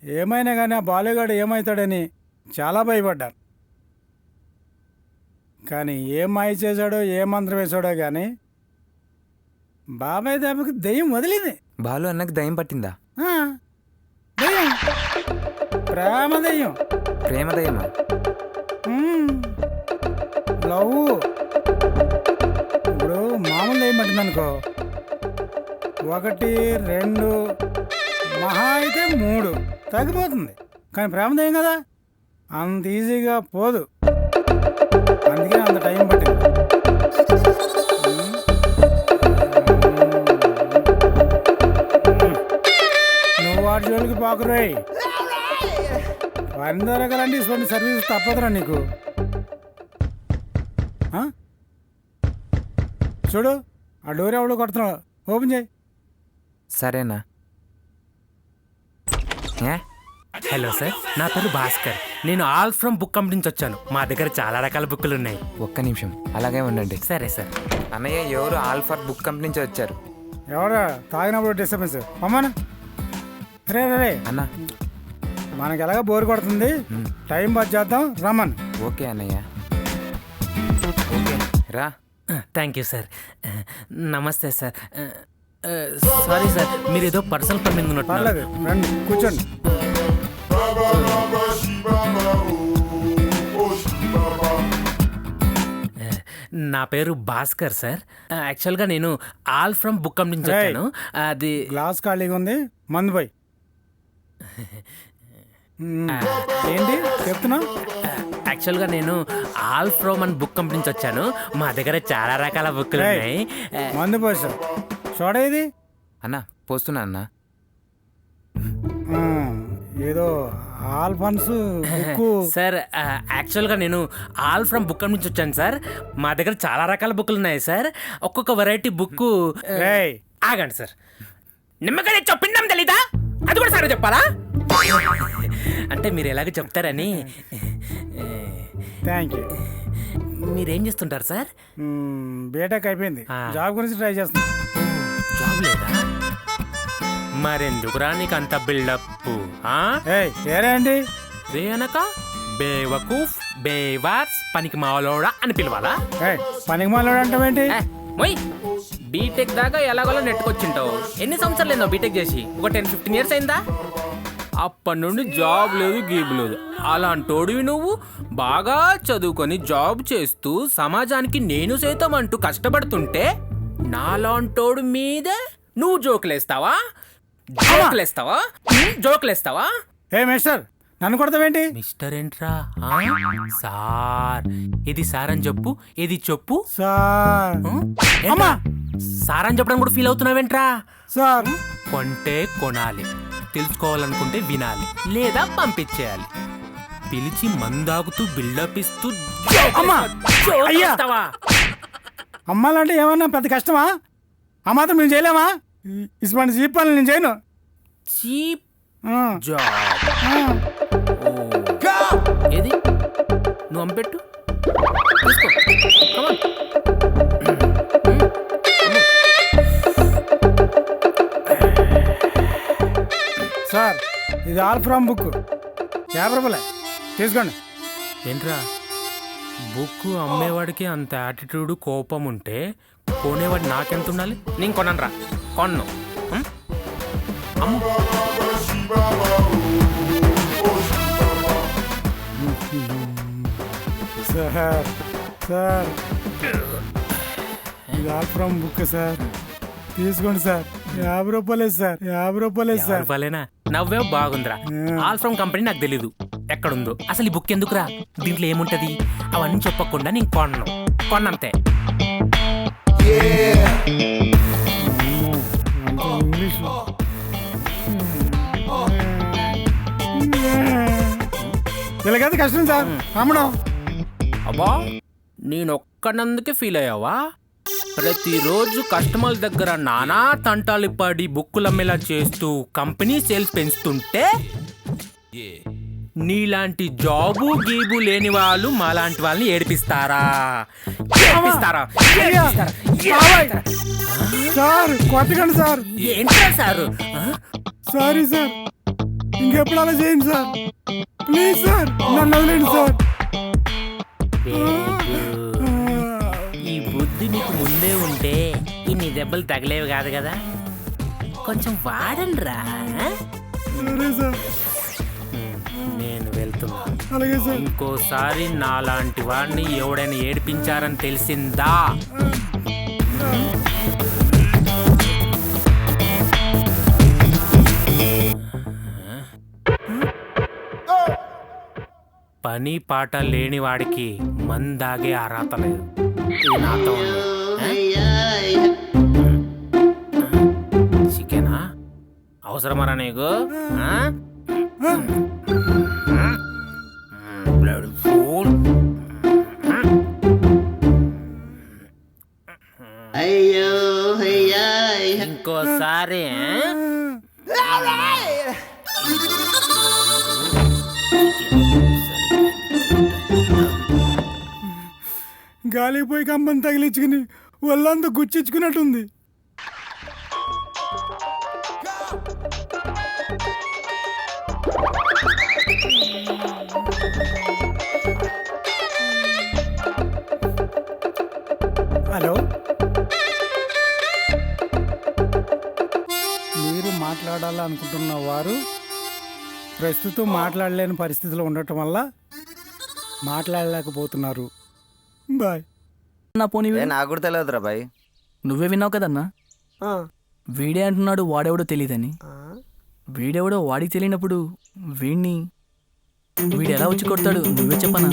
ఏమైనా కానీ ఆ బాలుగాడు ఏమవుతాడని చాలా భయపడ్డాను. కానీ ఏం మాయ చేశాడో ఏ మంత్రం వేశాడో కానీ బాబాయ్ దెబ్బకి దెయ్యం వదిలింది. బాలు అన్నకు దయ్యం పట్టిందా? దెయ్యం, ప్రేమ దెయ్యం. ప్రేమ దయ్యమా? లవ్. ఇప్పుడు మామూలు దెయ్యం పట్టిందనుకో, 1 2 మహా అయితే 3 తగ్గిపోతుంది. కానీ ప్రేమ దెయ్యం కదా, అంత ఈజీగా పోదు. అందుకే అంత టైం పట్టింది. నువ్వు వాడి జోలికి పాకురాయి. వారిని దొరకాలంటే ఇటువంటి సర్వీస్ తప్పదురా నీకు. చూడు, ఆ డోర్ ఎవడో కొడుతున్నాడు, ఓపెన్ చేయి. సరేనా? హలో సార్, నా పేరు భాస్కర్. నేను ఆల్ ఫ్రమ్ బుక్ కంపెనీ నుంచి వచ్చాను. మా దగ్గర చాలా రకాల బుక్కులు ఉన్నాయి. ఒక్క నిమిషం అలాగే ఉండండి. సరే సార్. అన్నయ్య ఎవరు ఆల్ఫర్ బుక్ కంపెనీ నుంచి వచ్చారు? ఎవరా తాగినప్పుడు డిస్టర్బెన్స్ అమ్మానా? రే రే అన్న, మనకి ఎలాగ బోర్ కొడుతుంది, టైం పాస్ చేద్దాం, రమ్మన్. ఓకే అన్నయ్య, ఓకే రా. Thank you sir. నమస్తే సార్. సారీ సార్, మీరు ఏదో పర్సనల్ పని మీద ఉన్నట్టు. పర్లేదు, రండి కూర్చోండి. నా పేరు భాస్కర్ సార్. యాక్చువల్గా నేను ఆల్ ఫ్రమ్ బుక్ కంపెనీ నుంచి వచ్చాను. అది గ్లాస్ ఖాళీగా ఉంది, మందు పోయి. ఏంటి చెప్తున్నా? యాక్చువల్గా నేను all from and book company నుంచి వచ్చాను. మా దగ్గర చాలా రకాల బుక్లు ఉన్నాయి. మందు పోసా చూడ ఇది. అన్న పోస్తున్నా అన్న. ఏదో ఆల్ ఫన్స్ సార్. యాక్చువల్గా నేను ఆల్ ఫ్రమ్ బుక్ నుంచి వచ్చాను సార్. మా దగ్గర చాలా రకాల బుక్లు ఉన్నాయి సార్. ఒక్కొక్క వెరైటీ బుక్. ఆగండి సార్, నిమ్మకాయ చెప్పిందాం తెలీదా? అది కూడా సార్ చెప్పాలా? అంటే మీరు ఎలాగ చెప్తారని. Thank you. మీరేం చేస్తుంటారు సార్? బీటెక్ అయిపోయింది, జాబ్ గురించి ట్రై చేస్తున్నా. జాబ్ లేదా? మరెందుకురా నీకు అంత బిల్డప్? ఏరేంటి రేనక బేవకూఫ్, బేవార్స్, పనికి మాలోడా అని పిలవాలా? పనికి మాలోడా అంటావేంటి? మొయ్, బీటెక్ దాకా ఎలాగోలా నెట్టుకొచ్చింటావు. ఎన్ని సంవత్సరాలు లేదో బీటెక్ చేసి? ఒక 10-15 ఇయర్స్ అయిందా? అప్పటి నుండి జాబ్ లేదు, గీబ్ లేదు. అలాంటోడివి నువ్వు బాగా చదువుకొని జాబ్ చేస్తూ సమాజానికి నేను సైతం అంటూ కష్టపడుతుంటే నాలాంటోడు మీదే నువ్వు జోకులేస్తావా? జోకులేస్తావా? ఏ మిస్టర్, నన్ను కొడతావేంటి? మిస్టర్ ఏంట్రా? సార్, ఇది సార్ అని చెప్పు. ఇది చెప్పు సార్. సార్ అని చెప్పడం కూడా ఫీల్ అవుతున్నావేంట్రా? సార్, కొంటే కొనాలి, తెలుసుకోవాలనుకుంటే వినాలి, లేదా పంపించేయాలి. పిలిచి మందాగుతూ బిల్డప్ ఇస్తూ అమ్మాలంటే ఏమన్నా పెద్ద కష్టమా? ఆ మాత్రం మేము చేయలేమా? ఇటువంటి చీప్ పనులు నేను చేయను. చీప్ జాబ్ ఏది? నువ్వు అమ్పెట్టు, తీసుకో. సార్, ఇది ఆల్ ఫ్రమ్ బుక్, 50 రూపాయలే, తీసుకోండి. ఏంట్రా, బుక్ అమ్మేవాడికి అంత యాటిట్యూడ్, కోపం ఉంటే కొనేవాడు నాకెంత ఉండాలి? నేను కొనరా? కొన్ను. సార్ సార్, ఇది ఆల్ ఫ్రమ్ బుక్ సార్, తీసుకోండి సార్. 50 రూపాయలే సార్, 50 రూపాయలే సార్. రూపాయలేనా? నవ్వే బాగుందిరా. ఆల్ ఫ్రమ్ కంపెనీ నాకు తెలీదు ఎక్కడుందో. అసలు ఈ బుక్ ఎందుకురా? దీంట్లో ఏముంటది? అవన్నీ చెప్పకుండా నేను కొన్నంతే. ఇలాగైతే కష్టం సార్ అమ్మడం. అబ్బా, నేనొక్కనందుకే ఫీల్ అయ్యావా? ప్రతిరోజు కస్టమర్ల దగ్గర నానా తంటాలు పడి బుక్కులమ్మేలా చేస్తూ కంపెనీ సేల్స్ పెంచుతుంటే నీలాంటి జాబు గీబు లేని వాళ్ళు మాలాంటి వాళ్ళని ఏడిపిస్తారా? సార్ కొట్టకండి సార్. ఏంటా సారు? సారీ సార్, ఇంకెప్పుడు అలా చేయండి సార్. ప్లీజ్ సార్, నన్ను వదిలేండి సార్. ఈ బుద్ధి నీకు ముందే ఉంటే ఇన్ని దెబ్బలు తగిలేవి కాదు కదా. కొంచెం వాడండిరా. సరే సార్. నేను వెళ్తున్నా. అలాగే సార్. ఇంకోసారి నాలాంటి వాడిని ఎవడైనా ఏడిపించారని తెలిసిందా? పని పాట లేని వాడికి మందాగే అర్హత లేదు. ఈ నాతో ఉంది. చికెనా అవసరమరా నీకు? Bloody fool. ఇంకోసారి గాలికి పోయి కంపని తగిలించుకుని వాళ్ళంతా గుచ్చించుకున్నట్టుంది. హలో, మీరు మాట్లాడాలనుకుంటున్న వారు ప్రస్తుతం మాట్లాడలేని పరిస్థితిలో ఉండటం వల్ల మాట్లాడలేకపోతున్నారు. బాయ్. నా పోనీ నాకు కూడా తెలియదురా బాయ్. నువ్వే విన్నావు కదన్నా, వీడే అంటున్నాడు వాడెవడో తెలియదని. వీడెవడో వాడికి తెలియనప్పుడు వీడు ఎలా వచ్చి కొడతాడు? నువ్వే చెప్పనా?